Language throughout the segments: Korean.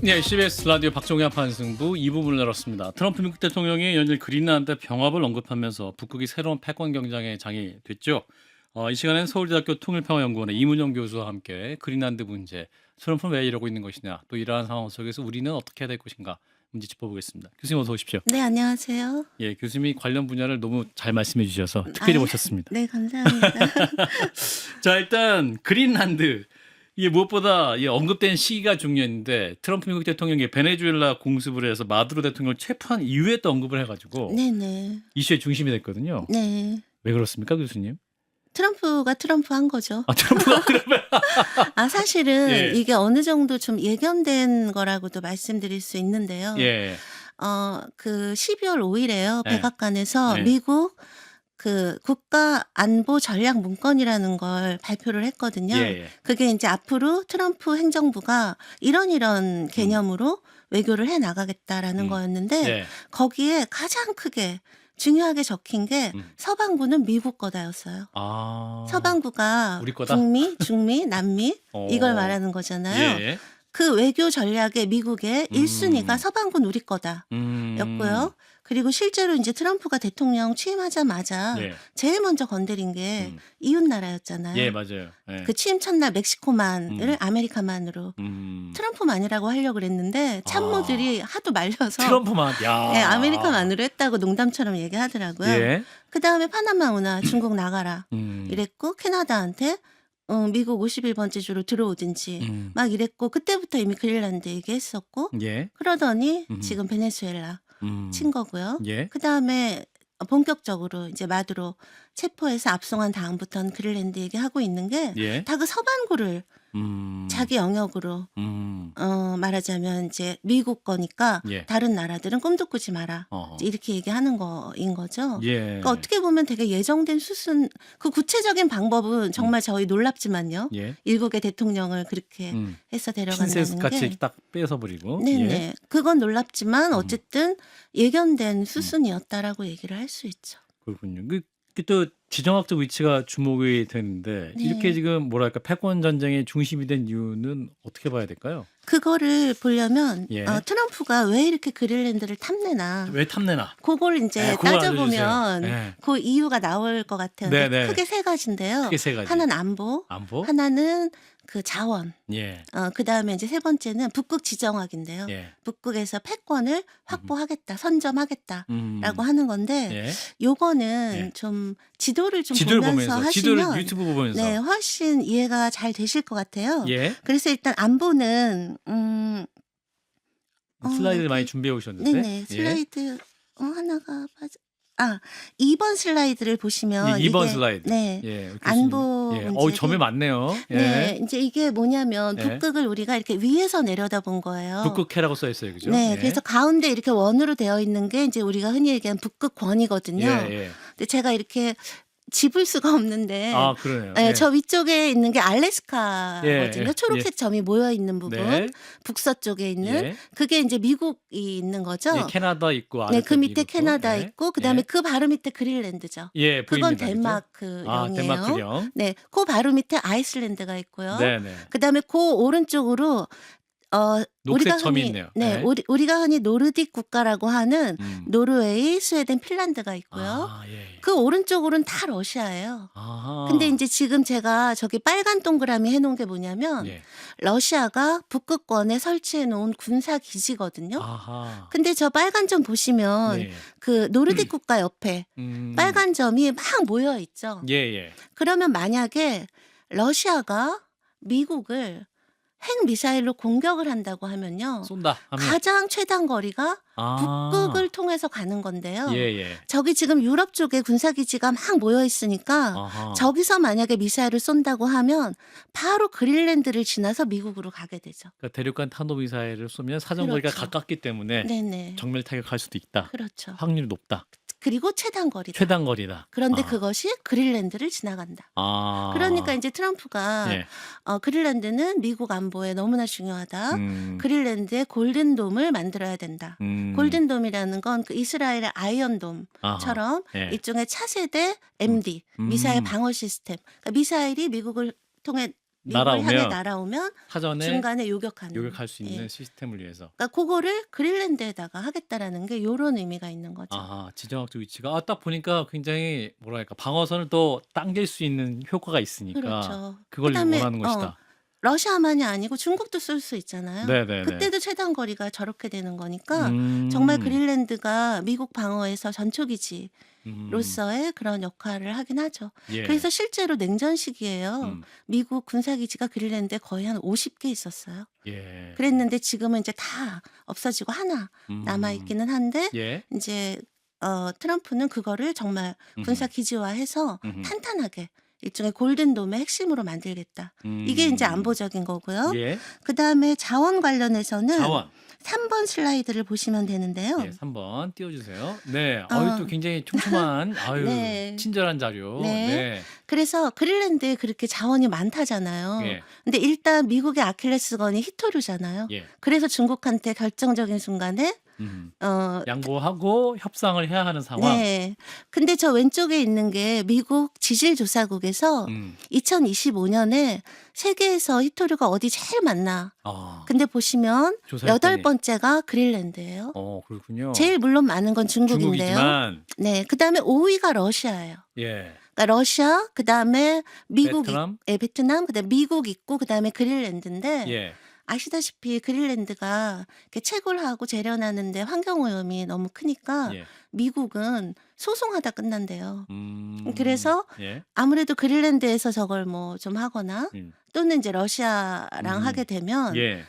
네, CBS 라디오 박종현 판승부 2부문을 열었습니다. 트럼프 미국 대통령이 연일 그린란드 병합을 언급하면서 북극이 새로운 패권 경쟁의 장이 됐죠. 이 시간엔 서울대학교 통일평화연구원의 이문영 교수와 함께 그린란드 문제, 트럼프는 왜 이러고 있는 것이냐, 또 이러한 상황 속에서 우리는 어떻게 해야 될 것인가 문제 짚어보겠습니다. 교수님 어서 오십시오. 네, 안녕하세요. 예, 교수님이 관련 분야를 너무 잘 말씀해 주셔서 특별히 모셨습니다. 네, 감사합니다. 자, 일단 그린란드. 이게 무엇보다 언급된 시기가 중요했는데 트럼프 미국 대통령이 베네수엘라 공습을 해서 마두로 대통령을 체포한 이후에 또 언급을 해가지고 네네. 이슈의 중심이 됐거든요. 네. 왜 그렇습니까, 교수님? 트럼프가 트럼프 한 거죠. 트럼프가 그러면 사실은 예. 이게 어느 정도 좀 예견된 거라고도 말씀드릴 수 있는데요. 예, 그 12월 5일에요. 네. 백악관에서 네. 미국 그 국가 안보 전략 문건이라는 걸 발표를 했거든요. 예. 그게 이제 앞으로 트럼프 행정부가 이런 개념으로 외교를 해 나가겠다라는 거였는데 예. 거기에 가장 크게 중요하게 적힌 게 서방부는 미국 거다였어요. 아, 서방부가 우리 거다? 북미, 중미, 남미 이걸 말하는 거잖아요. 예. 그 외교 전략의 미국의 1순위가 서방군 우리 거다. 였고요. 그리고 실제로 이제 트럼프가 대통령 취임하자마자 예. 제일 먼저 건드린 게 이웃 나라였잖아요. 예, 맞아요. 예. 그 취임 첫날 멕시코만을 아메리카만으로 트럼프만이라고 하려고 그랬는데 참모들이 하도 말려서 트럼프만, 야, 네, 아메리카만으로 했다고 농담처럼 얘기하더라고요. 예. 그다음에 파나마 운하 중국 나가라 이랬고 캐나다한테 미국 51번째 주로 들어오든지 막 이랬고 그때부터 이미 그린란드 얘기했었고 예. 그러더니 지금 베네수엘라 친 거고요. 예. 그다음에 본격적으로 이제 마두로 체포해서 압송한 다음부터는 그린란드 얘기하고 있는 게 예. 다 그 서반구를 자기 영역으로 말하자면 이제 미국 거니까 예. 다른 나라들은 꿈도 꾸지 마라. 어허. 이제 이렇게 얘기하는 거인 거죠. 예. 그러니까 어떻게 보면 되게 예정된 수순 그 구체적인 방법은 정말 저희 놀랍지만요. 예. 일국의 대통령을 그렇게 해서 데려간다는 핀셋 같이 게 딱 뺏어 버리고. 네네. 예. 그건 놀랍지만 어쨌든 예견된 수순이었다라고 얘기를 할 수 있죠. 그렇군요. 또 지정학적 위치가 주목이 되는데 네. 이렇게 지금 뭐랄까 패권 전쟁의 중심이 된 이유는 어떻게 봐야 될까요? 그거를 보려면 예. 트럼프가 왜 이렇게 그린란드를 탐내나 왜 탐내나? 그걸 이제 네, 그걸 따져보면 알려주세요. 네. 그 이유가 나올 것 같아요. 네, 근데 네. 크게 세 가지인데요. 크게 세 가지. 하나는 안보, 안보? 하나는 그 자원, 예. 그다음에 이제 세 번째는 북극 지정학인데요. 예. 북극에서 패권을 확보하겠다, 선점하겠다라고 음. 하는 건데 예. 요거는 예. 좀 지도를 좀 지도를 보면서 보면서 하시면 지도를 유튜브 보면서. 네, 훨씬 이해가 잘 되실 것 같아요. 예. 그래서 일단 안보는 슬라이드를 많이 여기 준비해 오셨는데. 네네 슬라이드 하나가 빠져 2번 슬라이드를 보시면 예, 2번 이게 슬라이드. 네. 예. 교수님. 안보 예. 문제를 점이 많네요. 예. 네, 이제 이게 뭐냐면 예. 북극을 우리가 이렇게 위에서 내려다본 거예요. 북극해라고 써 있어요. 그죠? 네, 예. 그래서 가운데 이렇게 원으로 되어 있는 게 이제 우리가 흔히 얘기하는 북극권이거든요. 예, 예. 근데 제가 이렇게 집을 수가 없는데 아, 그러네요. 네, 예. 저 위쪽에 있는 게 알래스카거든요. 예, 초록색 점이 모여 있는 부분. 네. 북서쪽에 있는 예. 그게 이제 미국이 있는 거죠. 예, 캐나다 있고 네, 그 밑에 미국도. 캐나다 예. 있고 그다음에 예. 그 바로 밑에 그린란드죠. 예, 그건 보입니다. 그죠? 덴마크령이에요. 덴마크령. 네, 그 바로 밑에 아이슬란드가 있고요. 네, 네. 그다음에 그 오른쪽으로 녹색 우리가 점이 흔히 있네요. 네, 네. 우리가 흔히 노르딕 국가라고 하는 노르웨이, 스웨덴, 핀란드가 있고요. 아, 예. 그 오른쪽으로는 다 러시아예요. 아하. 근데 이제 지금 제가 저기 빨간 동그라미 해놓은 게 뭐냐면 예. 러시아가 북극권에 설치해 놓은 군사 기지거든요. 아하. 근데 저 빨간 점 보시면 네. 그 노르딕 국가 옆에 빨간 점이 막 모여 있죠. 예, 예. 그러면 만약에 러시아가 미국을 핵 미사일로 공격을 한다고 하면요. 쏜다 하면. 가장 최단 거리가 아. 북극을 통해서 가는 건데요. 예, 예. 저기 지금 유럽 쪽에 군사기지가 막 모여 있으니까 아하. 저기서 만약에 미사일을 쏜다고 하면 바로 그린란드를 지나서 미국으로 가게 되죠. 그러니까 대륙간 탄도미사일을 쏘면 사정거리가 그렇죠. 가깝기 때문에 네네. 정밀 타격할 수도 있다. 그렇죠. 확률이 높다. 그리고 최단 거리다. 최단 거리다. 그런데 아. 그것이 그린란드를 지나간다. 아. 그러니까 이제 트럼프가 예. 그린란드는 미국 안보에 너무나 중요하다. 음. 그린란드에 골든돔을 만들어야 된다. 골든돔이라는 건 그 이스라엘의 아이언돔처럼 아하. 예. 일종의 차세대 MD 미사일 방어 시스템. 그러니까 미사일이 미국을 통해 미국을 향해 날아오면 날아오면 사전에 중간에 요격하는. 요격할 수 있는 예. 시스템을 위해서. 그러니까 그거를 그린란드에다가 하겠다라는 게 요런 의미가 있는 거죠. 아, 지정학적 위치가 딱 보니까 굉장히 뭐랄까 방어선을 또 당길 수 있는 효과가 있으니까 그렇죠. 그걸 그다음에 원하는 것이다. 러시아만이 아니고 중국도 쏠 수 있잖아요. 네네네. 그때도 최단 거리가 저렇게 되는 거니까 정말 그린란드가 미국 방어에서 전초기지로서의 그런 역할을 하긴 하죠. 예. 그래서 실제로 냉전 시기에요. 음, 미국 군사기지가 그린란드에 거의 한 50개 있었어요. 예. 그랬는데 지금은 이제 다 없어지고 하나 남아 있기는 한데 예. 이제 트럼프는 그거를 정말 군사 기지화해서 탄탄하게 일종의 골든돔의 핵심으로 만들겠다. 이게 이제 안보적인 거고요. 예. 그다음에 자원 관련해서는 자원. 3번 슬라이드를 보시면 되는데요. 예, 3번 띄워주세요. 네, 어. 또 굉장히 촘촘한, 네. 친절한 자료. 네. 네. 그래서 그린란드에 그렇게 자원이 많다잖아요. 예. 근데 일단 미국의 아킬레스건이 히토류잖아요. 예. 그래서 중국한테 결정적인 순간에 양보하고 협상을 해야 하는 상황. 네. 근데 저 왼쪽에 있는 게 미국 지질조사국에서 2025년에 세계에서 히토류가 어디 제일 많나. 근데 보시면 조사했더니. 8번째가 그린란드예요. 그렇군요. 제일 물론 많은 건 중국인데요. 중국이지만, 네. 그다음에 5위가 러시아예요. 예. 그러니까 러시아, 그다음에 미국, 베트남? 베트남, 그다음에 미국 있고 그다음에 그린란드인데 예. 아시다시피 그린란드가 이렇게 채굴하고 재련하는데 환경 오염이 너무 크니까 예. 미국은 소송하다 끝난대요. 음, 그래서 예. 아무래도 그린란드에서 저걸 뭐 좀 하거나 음, 또는 이제 러시아랑 하게 되면 예.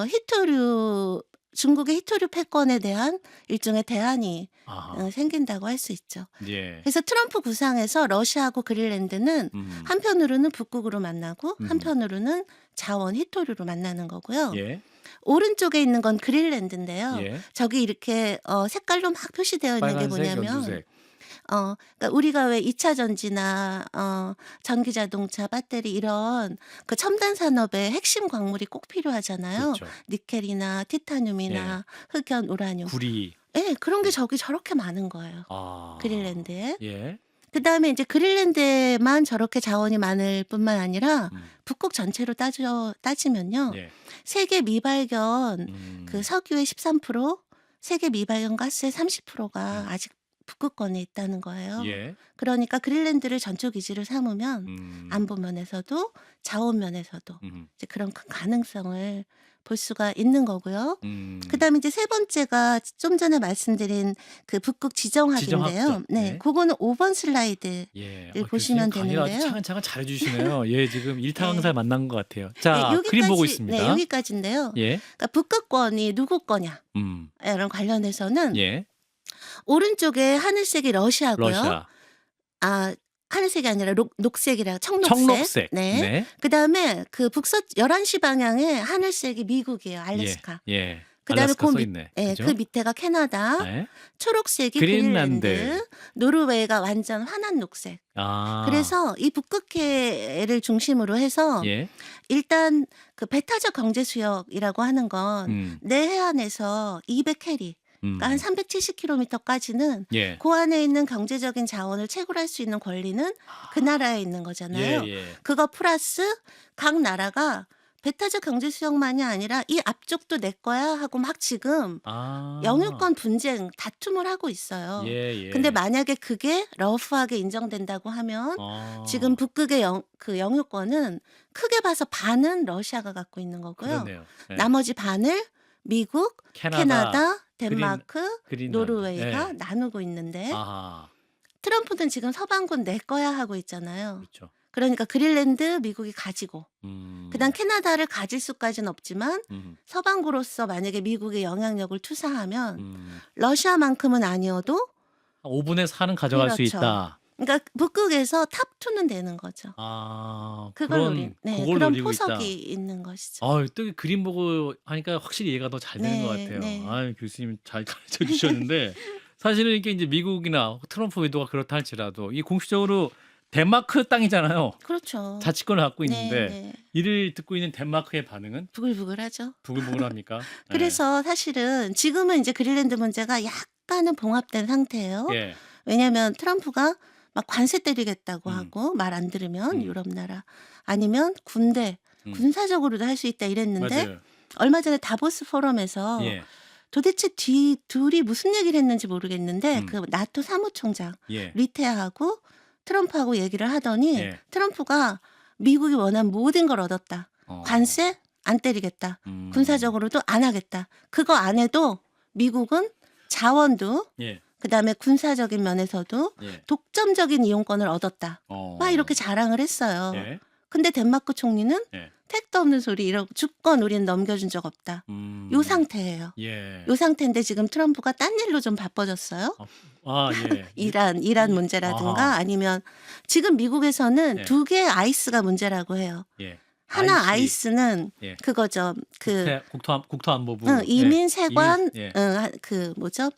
히토류 중국의 히토류 패권에 대한 일종의 대안이 아하. 생긴다고 할 수 있죠. 예. 그래서 트럼프 구상에서 러시아하고 그린란드는 한편으로는 북극으로 만나고 한편으로는 자원 히토류로 만나는 거고요. 예. 오른쪽에 있는 건 그린란드인데요. 예. 저기 이렇게 색깔로 막 표시되어 있는 게 빨간색, 뭐냐면 연두색. 그러니까 우리가 왜 2차 전지나 전기 자동차, 배터리 이런 그 첨단 산업의 핵심 광물이 꼭 필요하잖아요. 그렇죠. 니켈이나 티타늄이나 흑연, 우라늄. 구리. 예, 그런 게 저기 저렇게 많은 거예요. 그린란드에. 예. 그다음에 이제 그린란드에만 저렇게 자원이 많을 뿐만 아니라 북극 전체로 따지면요. 예. 세계 미발견 그 석유의 13%, 세계 미발견 가스의 30%가 아직 북극권에 있다는 거예요. 예. 그러니까 그린란드를 전초 기지를 삼으면 안보 면에서도 자원 면에서도 이제 그런 큰 가능성을 볼 수가 있는 거고요. 그다음에 이제 세 번째가 좀 전에 말씀드린 그 북극 지정학인데요. 지정학적. 네, 네. 그거는 5번 슬라이드. 예. 보시면 교수님 강의를 아주 되는데요. 차근차근 잘해주시네요. 예, 지금 일타 강사를 만난 것 같아요. 네, 자, 그림 보고 있습니다. 네, 여기까지인데요. 예. 그러니까 북극권이 누구 거냐? 이런 관련해서는 예. 오른쪽에 하늘색이 러시아고요. 러시아. 하늘색이 아니라 녹색이라 청록색. 청록색. 네. 네. 그다음에 그 북서 11시 방향에 하늘색이 미국이에요. 알래스카. 예. 그다음에 알래스카 써 밑- 있네. 예, 그죠? 그 밑에가 캐나다, 네. 초록색이 그린란드. 그린란드, 노르웨이가 완전 환한 녹색. 그래서 이 북극해를 중심으로 해서 예. 일단 그 배타적 경제 수역이라고 하는 건 내 해안에서 200캐리, 그러니까 한 370km까지는 예. 그 안에 있는 경제적인 자원을 채굴할 수 있는 권리는 그 나라에 있는 거잖아요. 예. 그거 플러스 각 나라가 배타적 경제 수역만이 아니라 이 앞쪽도 내 거야 하고 막 지금 영유권 분쟁 다툼을 하고 있어요. 예. 근데 만약에 그게 러프하게 인정된다고 하면 지금 북극의 그 영유권은 크게 봐서 반은 러시아가 갖고 있는 거고요. 그러네요. 예. 나머지 반을 미국, 캐나다, 덴마크, 그린란드. 노르웨이가 예. 나누고 있는데 아하. 트럼프는 지금 서방군 내 거야 하고 있잖아요. 그렇죠. 그러니까 그린란드 미국이 가지고 그다음 캐나다를 가질 수까지는 없지만 서방구로서 만약에 미국의 영향력을 투사하면 러시아만큼은 아니어도 5분의 4는 가져갈 수 그렇죠. 있다. 그러니까 북극에서 탑2는 되는 거죠. 그걸 그런 노리고 포석이 있다. 있는 것이죠. 또 그림 보고 하니까 확실히 이해가 더 잘 되는 것 같아요. 네. 교수님 잘 가르쳐 주셨는데 사실은 이게 이제 미국이나 트럼프 의도가 그렇다 할지라도 이 공식적으로 덴마크 땅이잖아요. 그렇죠. 자치권을 갖고 있는데 네. 이를 듣고 있는 덴마크의 반응은 부글부글하죠. 부글부글합니까? 그래서 사실은 지금은 이제 그린란드 문제가 약간은 봉합된 상태예요. 예. 왜냐하면 트럼프가 막 관세 때리겠다고 음. 하고 말 안 들으면 음. 유럽 나라 아니면 군대 군사적으로도 할 수 있다 이랬는데 맞아요. 얼마 전에 다보스 포럼에서 예. 도대체 둘이 무슨 얘기를 했는지 모르겠는데 음. 그 나토 사무총장 예. 리테하고 트럼프하고 얘기를 하더니 예. 트럼프가 미국이 원한 모든 걸 얻었다. 관세 안 때리겠다. 군사적으로도 안 하겠다. 그거 안 해도 미국은 자원도 예. 그다음에 군사적인 면에서도 예. 독점적인 이용권을 얻었다. 막 이렇게 자랑을 했어요. 예. 근데 덴마크 총리는 예. 택도 없는 소리 이러고 주권 우리는 넘겨준 적 없다. 요 상태예요. 예. 요 상태인데 지금 트럼프가 딴 일로 좀 바빠졌어요. 아, 예. 이란 문제라든가 아하. 아니면 지금 미국에서는 예. 두 개의 아이스가 문제라고 해요. 예. 하나 IC. 아이스는 예. 그거죠. 그 국토안보부. 이민 세관 예. 그 뭐죠?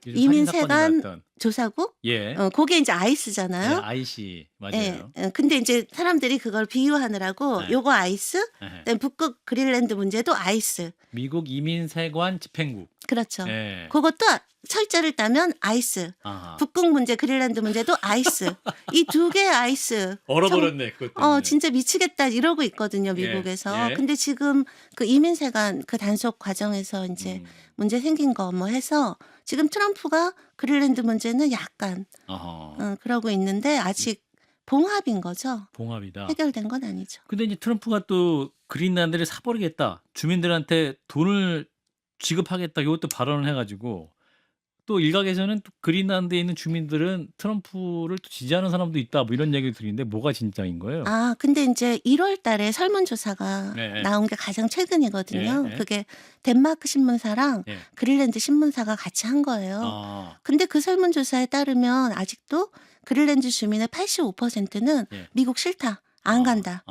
요즘 이민 살인 사건이 세관 났던. 조사국? 예. 그게 이제 예. 아이스잖아요. IC 예. 맞아요. 근데 이제 사람들이 그걸 비유하느라고 네. 요거 아이스, 예. 그다음에 북극 그린란드 문제도 아이스. 미국 이민세관 집행국. 그렇죠. 예. 그것도 철자를 따면 아이스. 아하. 북극 문제, 그린란드 문제도 아이스. 이 두 개의 아이스. 얼어버렸네 그것 때문에. 진짜 미치겠다 이러고 있거든요, 미국에서. 예. 근데 지금 그 이민세관 그 단속 과정에서 이제 문제 생긴 거 뭐 해서 지금 트럼프가 그린란드 문제는 약간 어허. 그러고 있는데 아직 봉합인 거죠. 봉합이다. 해결된 건 아니죠. 근데 이제 트럼프가 또 그린란드를 사버리겠다. 주민들한테 돈을 지급하겠다. 이것도 발언을 해가지고 또 일각에서는 또 그린란드에 있는 주민들은 트럼프를 또 지지하는 사람도 있다. 뭐 이런 얘기를 들리는데 뭐가 진짜인 거예요? 근데 이제 1월 달에 설문조사가 네. 나온 게 가장 최근이거든요. 예. 그게 덴마크 신문사랑 예. 그린란드 신문사가 같이 한 거예요. 아, 근데 그 설문조사에 따르면 아직도 그린란드 주민의 85%는 예. 미국 싫다. 안 간다.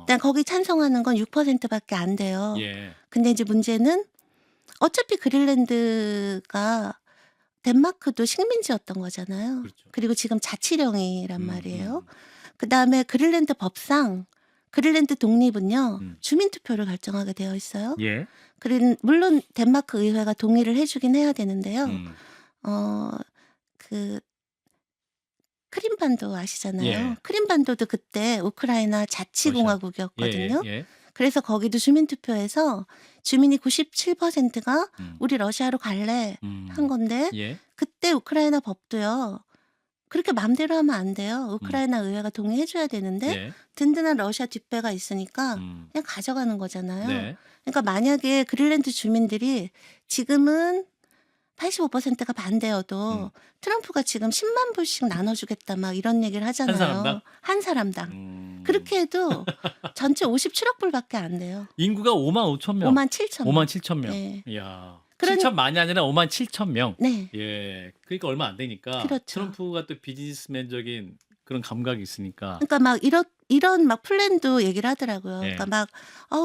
일단 거기 찬성하는 건 6%밖에 안 돼요. 예. 근데 이제 문제는 어차피 그린란드가 덴마크도 식민지였던 거잖아요. 그렇죠. 그리고 지금 자치령이란 말이에요. 그다음에 그린란드 법상 그린란드 독립은요. 주민투표를 결정하게 되어 있어요. 예. 물론 덴마크 의회가 동의를 해주긴 해야 되는데요. 그 크림반도 아시잖아요. 예. 크림반도도 그때 우크라이나 자치공화국이었거든요. 예. 예. 그래서 거기도 주민투표에서 주민이 97%가 우리 러시아로 갈래 한 건데 예. 그때 우크라이나 법도요. 그렇게 맘대로 하면 안 돼요. 우크라이나 의회가 동의해줘야 되는데 예. 든든한 러시아 뒷배가 있으니까 그냥 가져가는 거잖아요. 네. 그러니까 만약에 그린란드 주민들이 지금은 85%가 반대여도 트럼프가 지금 10만 불씩 나눠주겠다 막 이런 얘기를 하잖아요. 사람당? 한 사람당. 그렇게 해도 전체 57억 불밖에 안 돼요. 인구가 5만 5천 명. 5만 7천 명. 5만 7천 명. 네. 이야. 그러니- 7천만이 아니라 5만 7천 명. 네. 예. 그러니까 얼마 안 되니까. 그렇죠. 트럼프가 또 비즈니스맨적인 그런 감각이 있으니까. 그러니까 막 이런 막 플랜도 얘기를 하더라고요. 네. 그러니까 막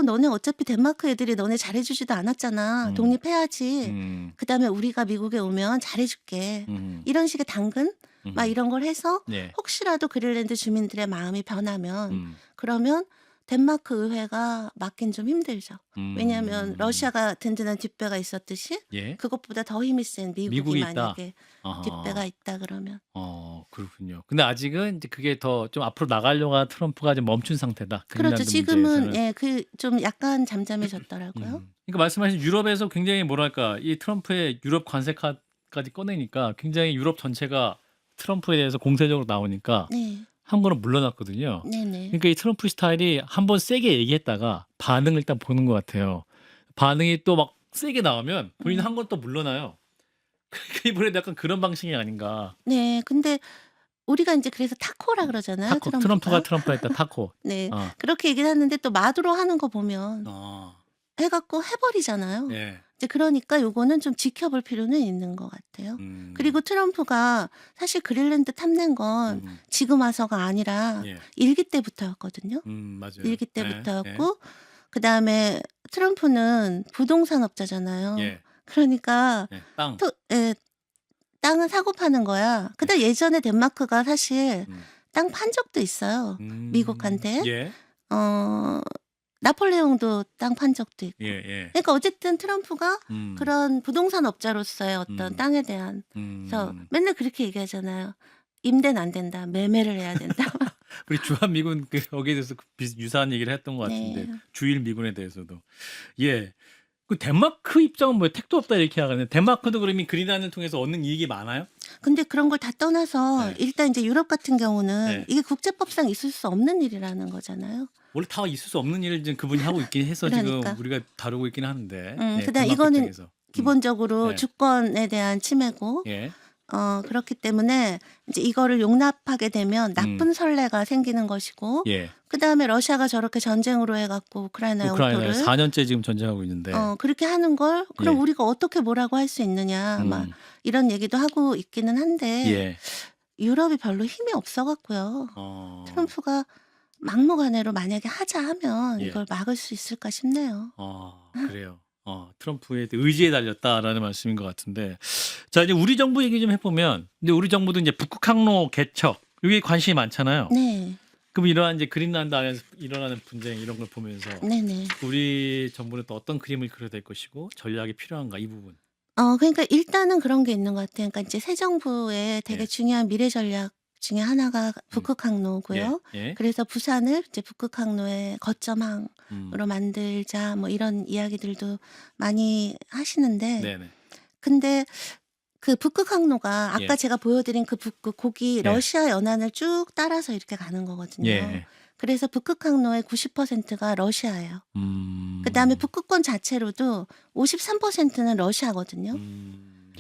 너네 어차피 덴마크 애들이 너네 잘해주지도 않았잖아. 독립해야지. 그다음에 우리가 미국에 오면 잘해줄게. 이런 식의 당근 막 이런 걸 해서 네. 혹시라도 그린란드 주민들의 마음이 변하면 그러면 덴마크 의회가 막긴 좀 힘들죠. 왜냐하면 러시아가 든든한 뒷배가 있었듯이 예. 그것보다 더 힘이 센 미국이 미국이 있다. 만약에 아하. 뒷배가 있다 그러면 그렇군요. 근데 아직은 이제 그게 더 좀 앞으로 나가려고 한 트럼프가 좀 멈춘 상태다. 그렇죠. 그린란드 지금은 문제에서는. 그 좀 약간 잠잠해졌더라고요. 그러니까 말씀하신 유럽에서 굉장히 뭐랄까 이 트럼프의 유럽 관세까지 꺼내니까 굉장히 유럽 전체가 트럼프에 대해서 공세적으로 나오니까 네, 한 번은 물러났거든요. 네네. 그러니까 이 트럼프 스타일이 한 번 세게 얘기했다가 반응을 일단 보는 것 같아요. 반응이 또 막 세게 나오면 본인은 한 번 또 물러나요. 그러니까 이번에 약간 그런 방식이 아닌가. 네, 근데 우리가 이제 그래서 타코라 그러잖아요. 타코, 트럼프가 했다 타코. 네, 어. 그렇게 얘기를 하는데 또 마두로 하는 거 보면 어. 해갖고 해버리잖아요. 예. 이제 그러니까 요거는 좀 지켜볼 필요는 있는 것 같아요. 그리고 트럼프가 사실 그린란드 탐낸 건 지금 와서가 아니라 예. 일기 때부터였거든요. 맞아요. 일기 때부터였고 그다음에 트럼프는 부동산 업자잖아요. 예. 그러니까 예. 땅. 땅은 사고 파는 거야. 근데 예전에 덴마크가 사실 땅 판 적도 있어요. 미국한테. 예. 나폴레옹도 땅 판 적도 있고. 예. 예. 그러니까 어쨌든 트럼프가 그런 부동산 업자로서의 음. 어떤 땅에 대한 그래서 맨날 그렇게 얘기하잖아요. 임대는 안 된다. 매매를 해야 된다. 우리 주한 미군 거기에 대해서 유사한 얘기를 했던 것 네. 같은데 주일 미군에 대해서도 예. 그 덴마크 입장은 뭐 택도 없다 이렇게 하거든요. 덴마크도 그러면 그린란드를 통해서 얻는 이익이 많아요? 근데 그런 걸 다 떠나서 네. 일단 이제 유럽 같은 경우는 네. 이게 국제법상 있을 수 없는 일이라는 거잖아요. 원래 다 있을 수 없는 일을 지금 그분이 하고 있긴 해서 그러니까. 지금 우리가 다루고 있긴 하는데. 그다음 덴마크 이거는 입장에서. 기본적으로 네. 주권에 대한 침해고 예. 그렇기 때문에 이제 이거를 용납하게 되면 나쁜 선례가 생기는 것이고 예. 그다음에 러시아가 저렇게 전쟁으로 해갖고 우크라이나 우크라이나에 영토를 4년째 지금 전쟁하고 있는데. 그렇게 하는 걸 그럼 예. 우리가 어떻게 뭐라고 할 수 있느냐 막 이런 얘기도 하고 있기는 한데 예. 유럽이 별로 힘이 없어갖고요. 트럼프가 막무가내로 만약에 하자 하면 예. 이걸 막을 수 있을까 싶네요. 그래요. 트럼프의 의지에 달렸다라는 말씀인 것 같은데. 자, 이제 우리 정부 얘기 좀 해보면, 근데 우리 정부도 이제 북극 항로 개척, 이게 관심이 많잖아요. 네. 그럼 이러한 이제 그린란드 안에서 일어나는 분쟁 이런 걸 보면서 네네. 우리 정부는 또 어떤 그림을 그려야 될 것이고 전략이 필요한가 이 부분. 그러니까 일단은 그런 게 있는 것 같아요. 그러니까 이제 새 정부의 되게 예. 중요한 미래 전략 중에 하나가 북극 항로고요. 예. 그래서 부산을 이제 북극 항로의 거점항으로 음. 만들자 뭐 이런 이야기들도 많이 하시는데 네네. 근데 그 북극 항로가 아까 예. 제가 보여드린 그 북극 곡이 예. 러시아 연안을 쭉 따라서 이렇게 가는 거거든요. 예. 그래서 북극 항로의 90%가 러시아예요. 음. 그다음에 북극권 자체로도 53%는 러시아거든요.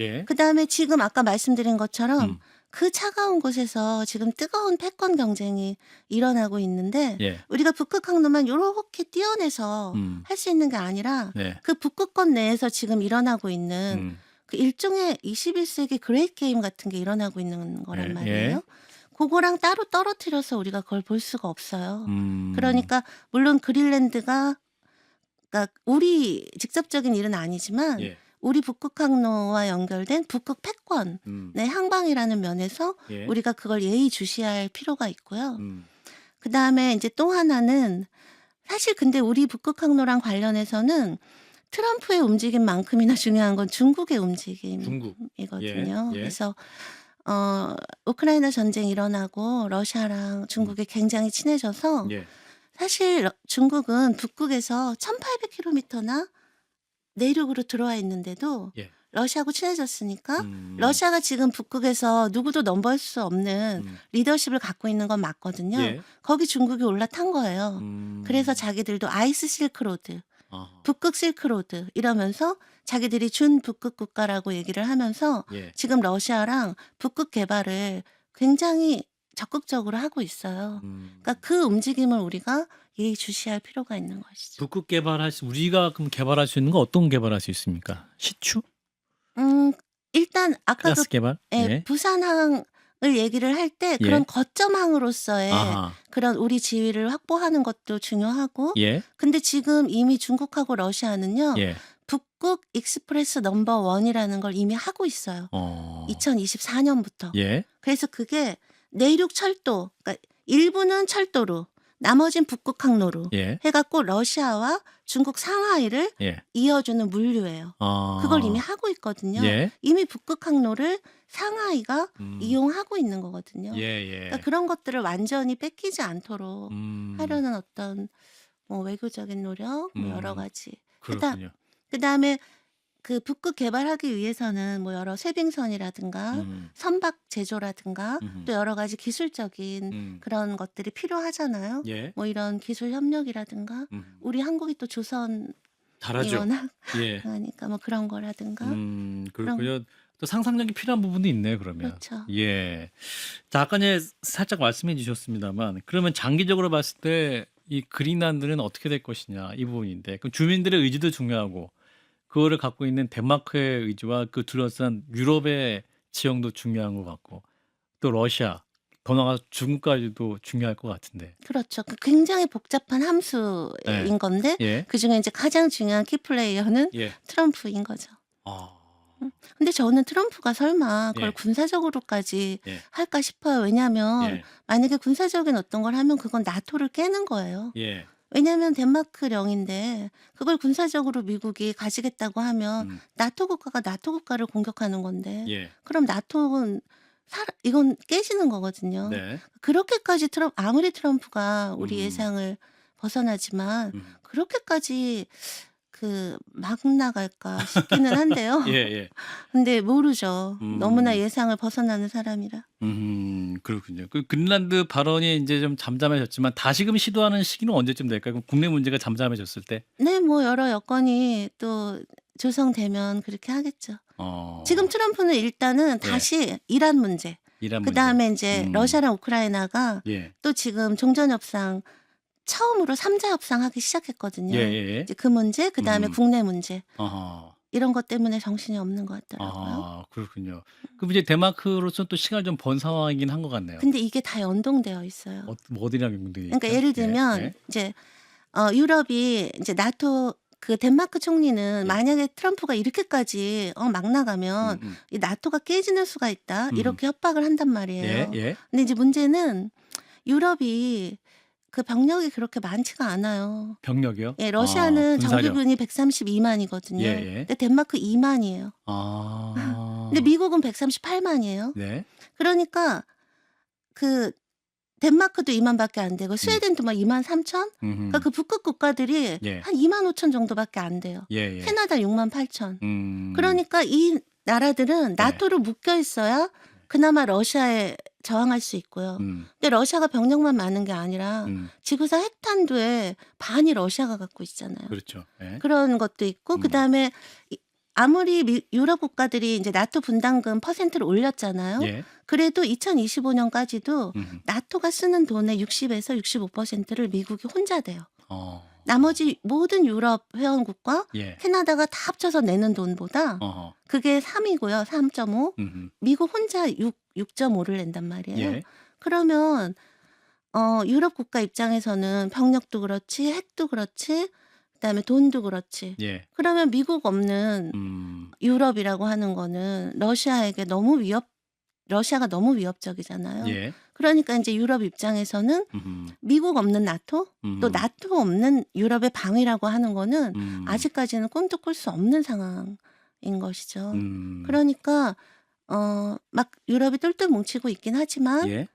예. 그다음에 지금 아까 말씀드린 것처럼 음. 그 차가운 곳에서 지금 뜨거운 패권 경쟁이 일어나고 있는데 예. 우리가 북극 항로만 요렇게 띄어내서 할 수 있는 게 아니라 네. 그 북극권 내에서 지금 일어나고 있는 그 일종의 21세기 그레이트 게임 같은 게 일어나고 있는 거란 예. 말이에요. 그거랑 따로 떨어뜨려서 우리가 그걸 볼 수가 없어요. 음. 그러니까 물론 그린란드가 그러니까 우리 직접적인 일은 아니지만 예. 우리 북극 항로와 연결된 북극 패권의 항방이라는 면에서 예. 우리가 그걸 예의주시할 필요가 있고요. 음. 그다음에 이제 또 하나는 사실 근데 우리 북극 항로랑 관련해서는 트럼프의 움직임만큼이나 중요한 건 중국의 중국. 움직임이거든요. 예. 그래서 우크라이나 전쟁 일어나고 러시아랑 중국이 굉장히 친해져서 예. 사실 중국은 북극에서 1800km나 내륙으로 들어와 있는데도 예. 러시아하고 친해졌으니까 러시아가 지금 북극에서 누구도 넘볼 수 없는 리더십을 갖고 있는 건 맞거든요. 예. 거기 중국이 올라탄 거예요. 그래서 자기들도 아이스 실크로드, 북극 실크로드 이러면서 자기들이 준 북극 국가라고 얘기를 하면서 예. 지금 러시아랑 북극 개발을 굉장히 적극적으로 하고 있어요. 그러니까 그 움직임을 우리가 예의주시할 필요가 있는 것이죠. 북극 우리가 그럼 개발할 수 있는 거 어떤 개발할 수 있습니까? 시추? 일단 아까도 가스 개발? 예. 부산항을 얘기를 할 때 예. 그런 거점항으로서의 아하. 그런 우리 지위를 확보하는 것도 중요하고 예. 근데 지금 이미 중국하고 러시아는요. 예. 북극 익스프레스 넘버 원이라는 걸 이미 하고 있어요. 2024년부터. 예. 그래서 그게 내륙 철도, 그러니까 일부는 철도로, 나머진 북극 항로로 예. 해갖고 러시아와 중국 상하이를 예. 이어주는 물류예요. 그걸 이미 하고 있거든요. 예. 이미 북극 항로를 상하이가 이용하고 있는 거거든요. 예. 그러니까 그런 것들을 완전히 뺏기지 않도록 하려는 어떤 뭐 외교적인 노력, 뭐 여러 가지. 그렇군요. 그다음에 그 북극 개발하기 위해서는 뭐 여러 쇄빙선이라든가 선박 제조라든가 또 여러 가지 기술적인 그런 것들이 필요하잖아요. 예. 뭐 이런 기술 협력이라든가 우리 한국이 또 조선이 잘하죠. 워낙 예. 하니까 뭐 그런 거라든가 그렇군요. 또 상상력이 필요한 부분도 있네요, 그러면. 그렇죠. 예. 자, 아까 이제 살짝 말씀해 주셨습니다만, 그러면 장기적으로 봤을 때 이 그린란드는 어떻게 될 것이냐 이 부분인데, 그럼 주민들의 의지도 중요하고, 그거를 갖고 있는 덴마크의 의지와 그 둘러싼 유럽의 지형도 중요한 것 같고, 또 러시아, 더 나아가서 중국까지도 중요할 것 같은데. 그렇죠. 그 굉장히 복잡한 함수인 예. 건데 예. 그중에 이제 가장 중요한 키플레이어는 예. 트럼프인 거죠. 근데 저는 트럼프가 설마 그걸 예. 군사적으로까지 예. 할까 싶어요. 왜냐하면 예. 만약에 군사적인 어떤 걸 하면 그건 나토를 깨는 거예요. 예. 왜냐하면 덴마크령인데 그걸 군사적으로 미국이 가지겠다고 하면 나토 국가가 나토 국가를 공격하는 건데 예. 그럼 나토는 이건 깨지는 거거든요. 네. 그렇게까지 아무리 트럼프가 우리 음. 예상을 벗어나지만 음. 그렇게까지 막 나갈까 싶기는 한데요. 예예. 근데 모르죠. 너무나 음. 예상을 벗어나는 사람이라. 그렇군요. 그 그린란드 발언이 인제 좀 잠잠해졌지만 다시금 시도하는 시기는 언제쯤 될까요? 그럼 국내 문제가 잠잠해졌을 때? 네. 뭐 여러 여건이 또 조성되면 그렇게 하겠죠. 지금 어. 트럼프는 일단은 예. 다시 이란 문제, 이란 문제. 그다음에 인제 러시아랑 우크라이나가 예. 또 지금 종전 협상 처음으로 3 자 협상하기 시작했거든요. 예예예. 이제 그 문제, 그다음에 국내 문제 아하. 이런 것 때문에 정신이 없는 것 같더라고요. 아 그렇군요. 그럼 이제 데마크로서는 또 시간을 좀 번 상황이긴 한 것 같네요. 근데 이게 다 연동되어 있어요. 뭐 어디랑 연동돼 있죠? 그러니까 예를 들면 예. 이제 유럽이 이제 나토 덴마크 총리는 예. 만약에 트럼프가 이렇게까지 막 나가면 이 나토가 깨지는 수가 있다. 이렇게 협박을 한단 말이에요. 예. 근데 이제 문제는 유럽이 그 병력이 그렇게 많지가 않아요. 병력이요? 예, 러시아는 군사력. 정규군이 132만이거든요. 예예. 근데 덴마크 2만이에요. 아. 근데 미국은 138만이에요. 네. 그러니까 덴마크도 2만밖에 안 되고 스웨덴도 막 23,000? 그러니까 그 북극 국가들이 예. 한 25,000 정도밖에 안 돼요. 예예. 캐나다 68,000. 음. 그러니까 이 나라들은 나토로 묶여 있어야 그나마 러시아에 저항할 수 있고요. 근데 러시아가 병력만 많은 게 아니라 지구상 핵탄두의 반이 러시아가 갖고 있잖아요. 그렇죠. 예. 그런 것도 있고 그다음에 아무리 유럽 국가들이 이제 나토 분담금 퍼센트를 올렸잖아요. 예. 그래도 2025년까지도 나토가 쓰는 돈의 60에서 65%를 미국이 혼자 돼요. 나머지 모든 유럽 회원국과 예. 캐나다가 다 합쳐서 내는 돈보다 어허. 그게 3이고요. 3.5. 미국 혼자 6.5를 낸단 말이에요. 예. 그러면 유럽 국가 입장에서는 병력도 그렇지, 핵도 그렇지, 그다음에 돈도 그렇지. 예. 그러면 미국 없는 유럽이라고 하는 거는 러시아가 너무 위협적이잖아요. 예. 그러니까 이제 유럽 입장에서는 미국 없는 나토, 또 나토 없는 유럽의 방위라고 하는 거는 아직까지는 꿈도 꿀 수 없는 상황인 것이죠. 그러니까 막 유럽이 똘똘 뭉치고 있긴 하지만 예.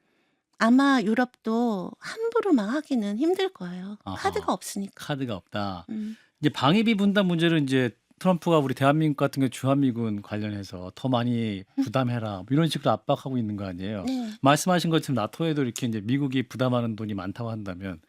아마 유럽도 함부로 막 하기는 힘들 거예요. 아하. 카드가 없으니까. 카드가 없다. 음. 이제 방위비 분담 문제를 이제 트럼프가 우리 대한민국 같은 경우 주한미군 관련해서 더 많이 부담해라 뭐 이런 식으로 압박하고 있는 거 아니에요. 네. 말씀하신 것처럼 나토에도 이렇게 이제 미국이 부담하는 돈이 많다고 한다면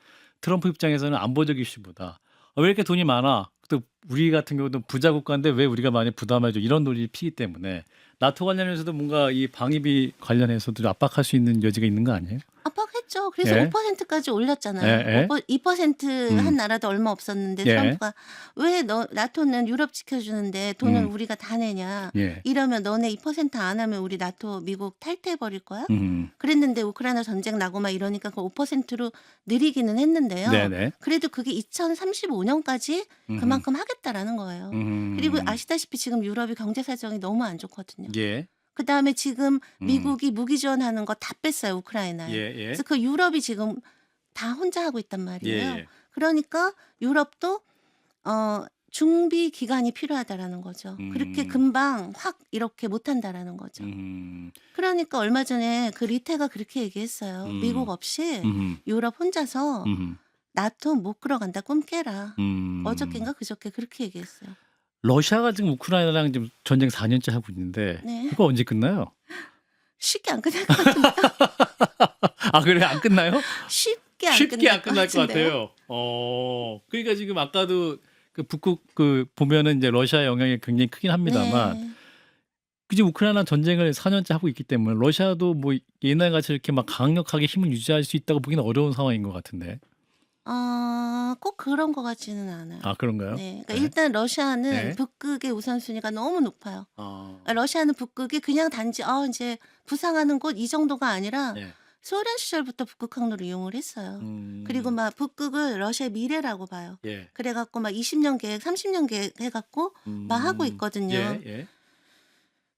트럼프 입장에서는 안보적 이슈보다 왜 이렇게 돈이 많아? 또 우리 같은 경우도 부자 국가인데 왜 우리가 많이 부담해줘? 이런 논리를 피기 때문에 나토 관련해서도 뭔가 이 방위비 관련해서도 압박할 수 있는 여지가 있는 거 아니에요? 압박했죠. 그래서 예. 5%까지 올렸잖아요. 예. 2% 한 나라도 얼마 없었는데 예. 트럼프가 왜 나토는 유럽 지켜주는데 돈을 음. 우리가 다 내냐. 예. 이러면 너네 2%안 하면 우리 나토 미국 탈퇴해버릴 거야? 음. 그랬는데 우크라이나 전쟁 나고 막 이러니까 그 5%로 늘리기는 했는데요. 네네. 그래도 그게 2035년까지 그만큼 하겠다라는 거예요. 그리고 아시다시피 지금 유럽이 경제 사정이 너무 안 좋거든요. 예. 그다음에 지금 미국이 무기 지원하는 거 다 뺐어요, 우크라이나에. 예. 예. 그래서 그 유럽이 지금 다 혼자 하고 있단 말이에요. 예. 그러니까 유럽도 준비 기간이 필요하다라는 거죠. 그렇게 금방 확 이렇게 못 한다라는 거죠. 그러니까 얼마 전에 그 리테가 그렇게 얘기했어요. 미국 없이 유럽 혼자서 나토 못 끌어간다, 꿈 깨라. 어저께인가 그저께 그렇게 얘기했어요. 러시아가 지금 우크라이나랑 지금 전쟁 4년째 하고 있는데 네. 그거 언제 끝나요? 쉽게 안 끝날 것 같은데. 아 그래 안 끝나요? 쉽게 안 쉽게 안 끝날 것 같은데요. 같아요. 그러니까 지금 아까도 그 북극 보면은 이제 러시아 영향이 굉장히 크긴 합니다만 네. 그지 우크라이나 전쟁을 4년째 하고 있기 때문에 러시아도 뭐 옛날같이 이렇게 막 강력하게 힘을 유지할 수 있다고 보기는 어려운 상황인 것 같은데. 꼭 그런 것 같지는 않아요. 아 그런가요? 네. 그러니까 네. 일단 러시아는 네. 북극의 우선순위가 너무 높아요. 아. 그러니까 러시아는 북극이 그냥 단지 이제 부상하는 곳 이 정도가 아니라 네. 소련 시절부터 북극 항로를 이용을 했어요. 그리고 막 북극을 러시아의 미래라고 봐요. 예. 그래 갖고 막 20년 계획, 30년 계획 해 갖고 막 하고 있거든요. 예.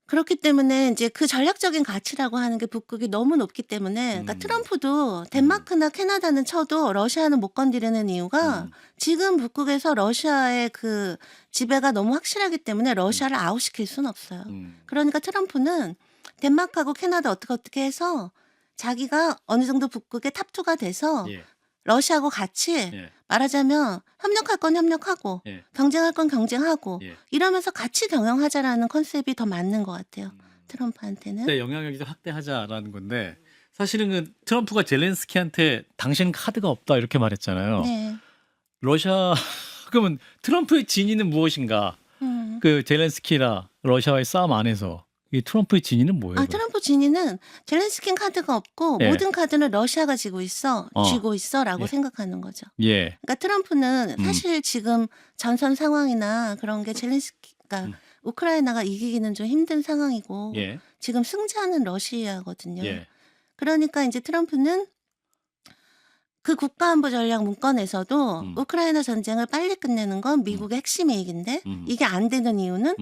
그렇기 때문에 이제 그 전략적인 가치라고 하는 게 북극이 너무 높기 때문에 그러니까 트럼프도 덴마크나 캐나다는 쳐도 러시아는 못 건드리는 이유가 지금 북극에서 러시아의 그 지배가 너무 확실하기 때문에 러시아를 아웃시킬 수는 없어요. 그러니까 트럼프는 덴마크하고 캐나다 어떻게 해서 자기가 어느 정도 북극의 탑2가 돼서 예. 러시아하고 같이 예. 말하자면 협력할 건 협력하고 예. 경쟁할 건 경쟁하고 예. 이러면서 같이 경영하자라는 컨셉이 더 맞는 것 같아요. 트럼프한테는. 네, 영향력이 좀 확대하자라는 건데 사실은 그 트럼프가 젤렌스키한테 당신 카드가 없다 이렇게 말했잖아요. 네. 러시아 그러면 트럼프의 진위는 무엇인가? 그 젤렌스키나 러시아와의 싸움 안에서 이 트럼프의 진위는 뭐예요? 트럼프 진위는 젤렌스킨 카드가 없고 예. 모든 카드는 러시아가 쥐고 있어라고 예. 생각하는 거죠. 예. 그러니까 트럼프는 사실 지금 전선 상황이나 그런 게 젤렌스키가 우크라이나가 이기기는 좀 힘든 상황이고 예. 지금 승자는 러시아거든요. 예. 그러니까 이제 트럼프는 그 국가안보 전략 문건에서도 우크라이나 전쟁을 빨리 끝내는 건 미국의 핵심 이익인데 이게 안 되는 이유는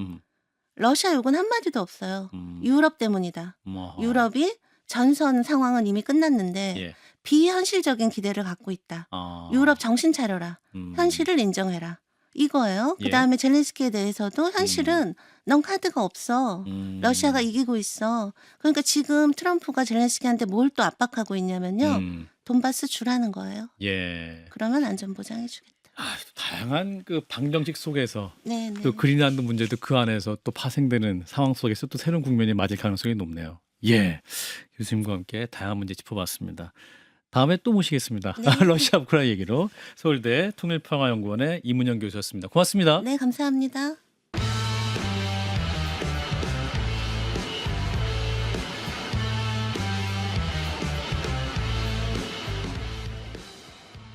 러시아 욕은 한마디도 없어요. 유럽 때문이다. 유럽이 전선 상황은 이미 끝났는데 예. 비현실적인 기대를 갖고 있다. 유럽 정신 차려라. 현실을 인정해라. 이거예요. 예. 그다음에 젤렌스키에 대해서도 현실은 넌 카드가 없어. 러시아가 이기고 있어. 그러니까 지금 트럼프가 젤렌스키한테 뭘 또 압박하고 있냐면요. 돈바스 주라는 거예요. 예. 그러면 안전 보장해 주겠다. 다양한 그 방정식 속에서 네네. 또 그린란드 문제도 그 안에서 또 파생되는 상황 속에서 또 새로운 국면이 맞을 가능성이 높네요. 예. 교수님과 함께 다양한 문제 짚어봤습니다. 다음에 또 모시겠습니다. 네. 러시아 우크라이나 얘기로 서울대 통일평화연구원의 이문영 교수였습니다. 고맙습니다. 네, 감사합니다.